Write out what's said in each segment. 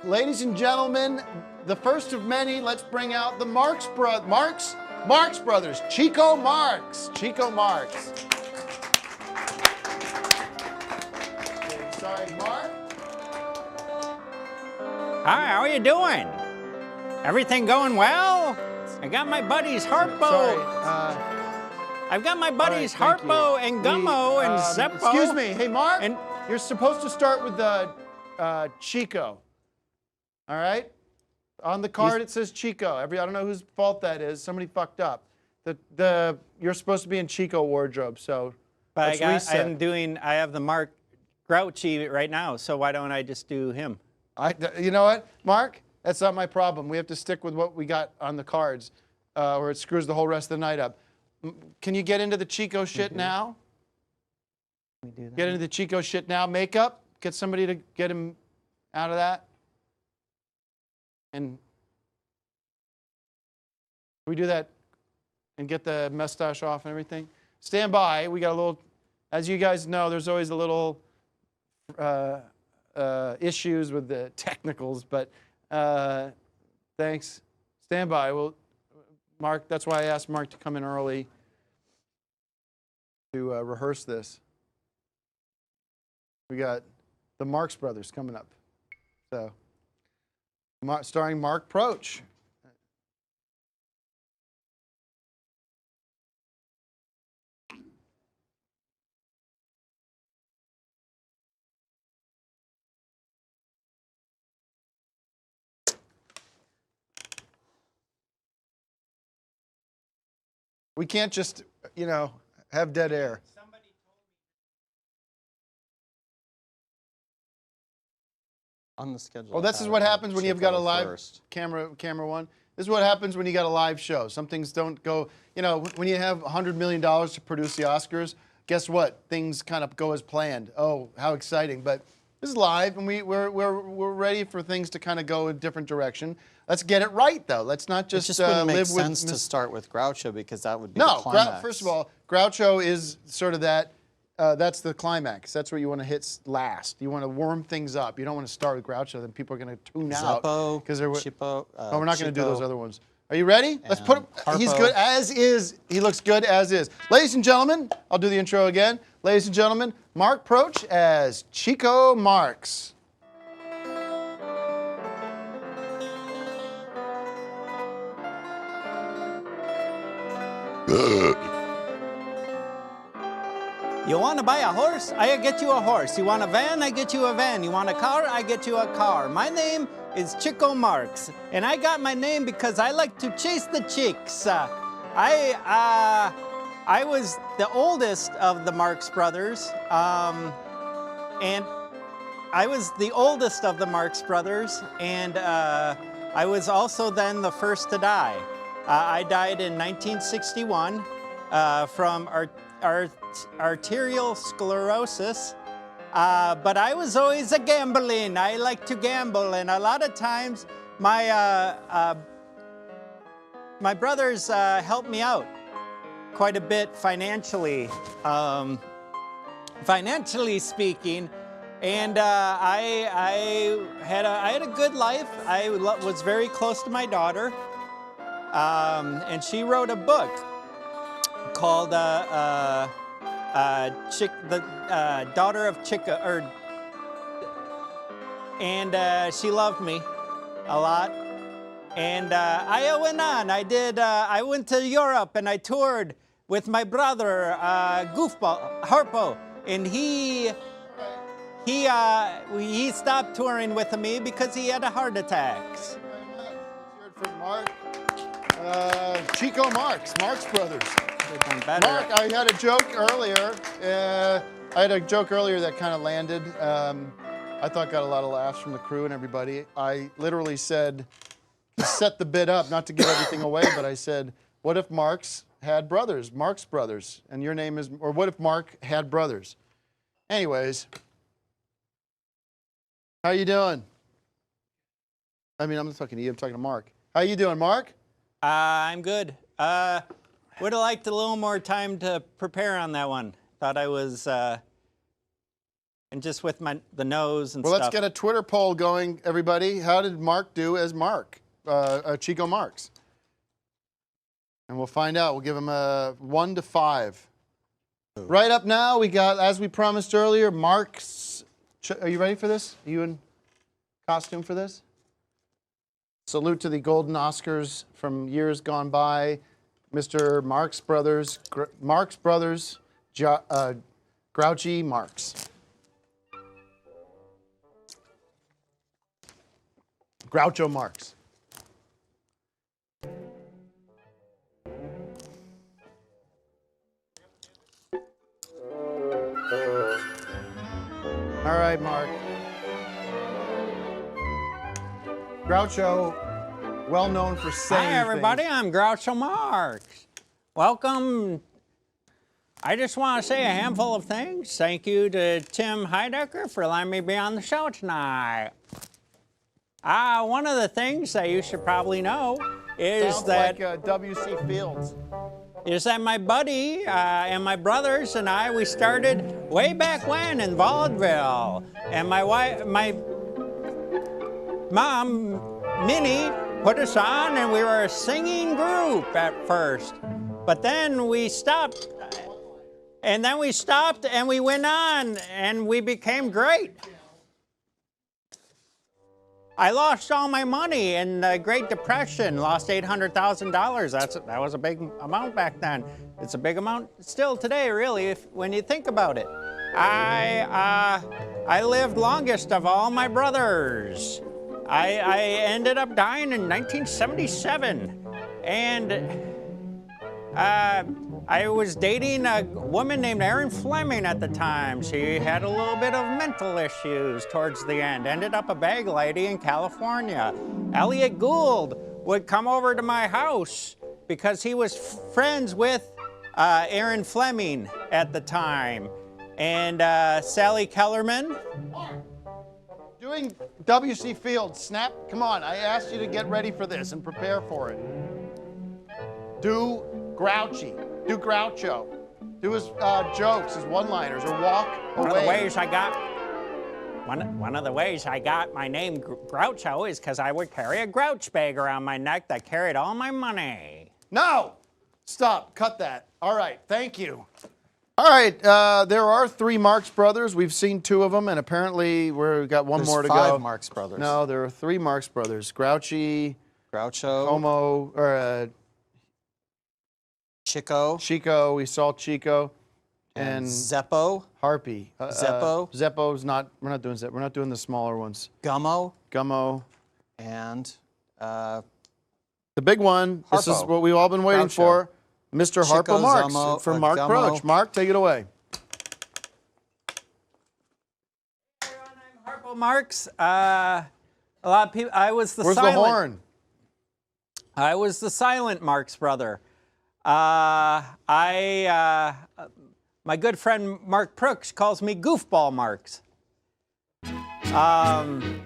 Ladies and gentlemen, the first of many, let's bring out the Marx brothers, Chico Marx. Chico Marx. Sorry, Mark. Hi, how are you doing? Everything going well? I got my buddies Harpo. Sorry. I've got my buddies right, Harpo and Gummo and Zeppo. Excuse me. Hey, Mark. And you're supposed to start with the Chico. All right? On the card, it says Chico. I don't know whose fault that is. Somebody fucked up. You're supposed to be in Chico wardrobe, so but let's reset. I have the Mark Grouchy right now, so why don't I just do him? You know what, Mark? That's not my problem. We have to stick with what we got on the cards, or it screws the whole rest of the night up. Can you get into the Chico shit now? Can we do that? Get into the Chico shit now. Makeup. Get somebody to get him out of that. And we do that and get the mustache off and everything. Stand by. We got a little, as you guys know, there's always a little issues with the technicals, but thanks. Stand by. Mark, that's why I asked Mark to come in early to rehearse this. We got the Marx brothers coming up. So, starring Mark Proch. We can't just, have dead air. On the schedule. Oh, this is what happens when you've got a live camera one. This is what happens when you got a live show. Some things don't go, when you have $100 million to produce the Oscars, guess what? Things kind of go as planned. Oh, how exciting. But this is live, and we're ready for things to kind of go a different direction. Let's get it right, though. Let's not just, it just wouldn't make live sense with... to start with Groucho, because that would be the climax. First of all, Groucho is sort of that, that's the climax. That's what you want to hit last. You want to warm things up. You don't want to start with Groucho, then people are going to tune out. Chippo, no, we're not going to do those other ones. Are you ready? Let's put him. Harpo. He's good as is. He looks good as is. Ladies and gentlemen, I'll do the intro again. Ladies and gentlemen, Mark Proch as Chico Marx. You want to buy a horse? I get you a horse. You want a van? I get you a van. You want a car? I get you a car. My name is Chico Marx, and I got my name because I like to chase the chicks. I was the oldest of the Marx brothers, and I was the oldest of the Marx brothers, and I was also then the first to die. I died in 1961 from arterial sclerosis, but I was always a gambling. I like to gamble, and a lot of times my brothers helped me out quite a bit financially, speaking, and I had a good life. I was very close to my daughter, and she wrote a book called the Daughter of Chico, and she loved me a lot. And I went on. I went to Europe and I toured with my brother Goofball Harpo, and he stopped touring with me because he had a heart attack. Let's hear it from Mark. Chico Marx, Marx Brothers. Mark, I had a joke earlier. That kind of landed. I thought got a lot of laughs from the crew and everybody. I literally said, to set the bit up, not to give everything away, but I said, what if Marx had brothers, Marx Brothers, and your name is, or what if Mark had brothers? Anyways, how you doing? I mean, I'm not talking to you, I'm talking to Mark. How you doing, Mark? I'm good. Would have liked a little more time to prepare on that one. Thought I was and just with the nose and Well, stuff. let's get a Twitter poll going, everybody. How did Mark do as Mark, Chico Marx? And we'll find out. We'll give him a 1 to 5. Ooh. Right up now, we got, as we promised earlier, Marx. Are you ready for this? Are you in costume for this? Salute to the golden Oscars from years gone by. Mr. Marx Brothers, Grouchy Marx. Groucho Marx. All right, Mark. Groucho, well known for saying Hi, everybody. things. I'm Groucho Marx. Welcome. I just want to say a handful of things. Thank you to Tim Heidecker for letting me be on the show tonight. One of the things that you should probably know is Sounds that like W.C. Fields. is that my buddy and my brothers and I, we started way back when in vaudeville. And my mom, Minnie, put us on, and we were a singing group at first. But then we stopped. And then we stopped and we went on and we became great. I lost all my money in the Great Depression, lost $800,000. That was a big amount back then. It's a big amount still today, really, when you think about it. I lived longest of all my brothers. I ended up dying in 1977. And I was dating a woman named Erin Fleming at the time. She had a little bit of mental issues towards the end. Ended up a bag lady in California. Elliot Gould would come over to my house because he was friends with Erin Fleming at the time. And Sally Kellerman. Doing W.C. Fields, snap, come on. I asked you to get ready for this and prepare for it. Do Grouchy. Do Groucho. Do his jokes, his one-liners, or walk away. One of the ways I got my name Groucho is because I would carry a grouch bag around my neck that carried all my money. No! Stop. Cut that. All right. Thank you. All right. There are 3 Marx Brothers. We've seen 2 of them, and apparently we've got one more to go. There's 5 Marx Brothers. No, there are 3 Marx Brothers. Grouchy, Groucho, Homo, or Chico, we saw Chico, and Zeppo, Harpy. Zeppo. Zeppo's not. We're not doing Zeppo. We're not doing the smaller ones. Gummo, and the big one. Harpo. This is what we've all been waiting Groucho. for, Mr. Chico, Harpo Marx Zummo, from Mark Gummo. Proch. Mark, take it away. Everyone, I'm Harpo Marx. A lot of people. I was the Where's silent. the horn? I was the silent Marx brother. My good friend Mark Proch calls me Goofball Marx. Can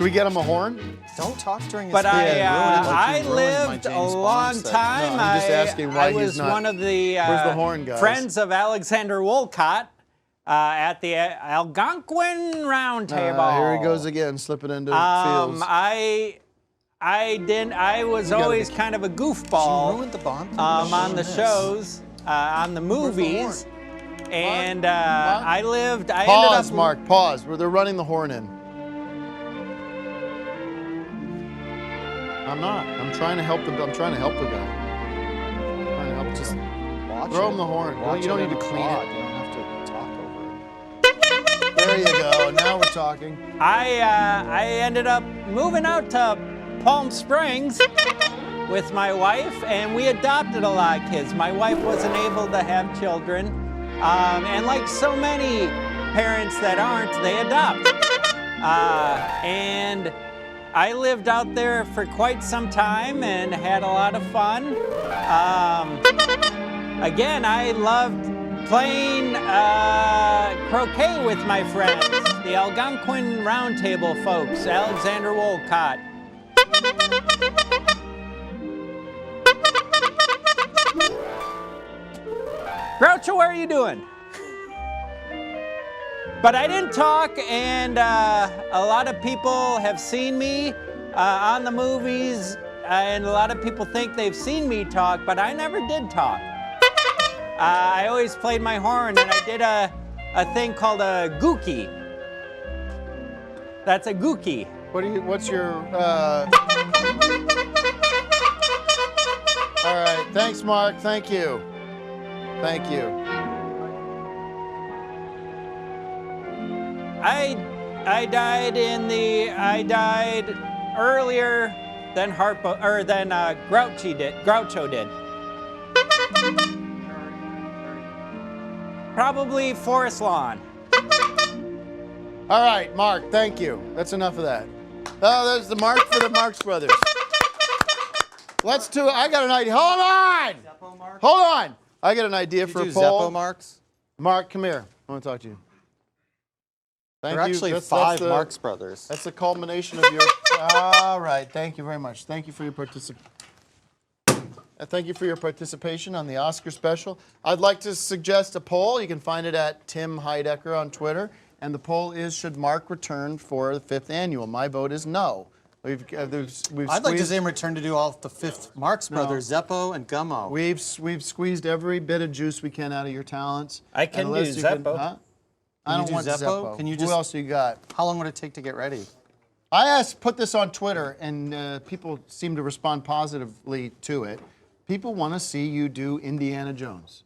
we get him a horn? Don't talk during his But speech. I You ruined my lived a James Bond long set. time. No, I'm just asking why I was he's not. one of the, Where's the horn, guys? friends of Alexander Wolcott at the Algonquin Round Table. Here he goes again, slipping into Fields. I was always kind of a You goofball ruined the Bond thing. on the shows, on the movies, and I ended Pause, up. Mark. Pause. Where they're running the horn in. I'm not. I'm trying to help the guy. I'm trying to help. Just Watch throw it. him the horn. Watch You don't it need in to the clean quad. it. You don't have to talk over it. There you go. Now we're talking. I ended up moving out to Palm Springs with my wife, and we adopted a lot of kids. My wife wasn't able to have children, and like so many parents that aren't, they adopt. And I lived out there for quite some time and had a lot of fun. Again, I loved playing croquet with my friends, the Algonquin Round Table folks, Alexander Wolcott. Groucho, what are you doing? But I didn't talk, and a lot of people have seen me on the movies, and a lot of people think they've seen me talk, but I never did talk. I always played my horn, and I did a thing called a gookie. That's a gookie. What's your, All right, thanks, Mark, thank you. Thank you. I died earlier than Groucho did. Probably Forest Lawn. All right, Mark, thank you. That's enough of that. Oh, there's the mark for the Marx Brothers. Let's do it. I got an idea. Hold on! Hold on! I got an idea for a poll. Zeppo Marx? Mark, come here. I want to talk to you. Thank There are you. actually That's five the- Marx Brothers. That's the culmination of your. All right. Thank you very much. Thank you for your Thank you for your participation on the Oscar special. I'd like to suggest a poll. You can find it at Tim Heidecker on Twitter. And the poll is, should Mark return for the 5th annual? My vote is no. We've I'd like to squeezed- see him return to do all the 5th Marx Brothers, Zeppo and Gummo. We've squeezed every bit of juice we can out of your talents. I can And do unless you can- Zeppo. Huh? I Can you don't do want Zeppo? Zeppo. Can you Who just- else you got? How long would it take to get ready? I put this on Twitter, and people seem to respond positively to it. People want to see you do Indiana Jones.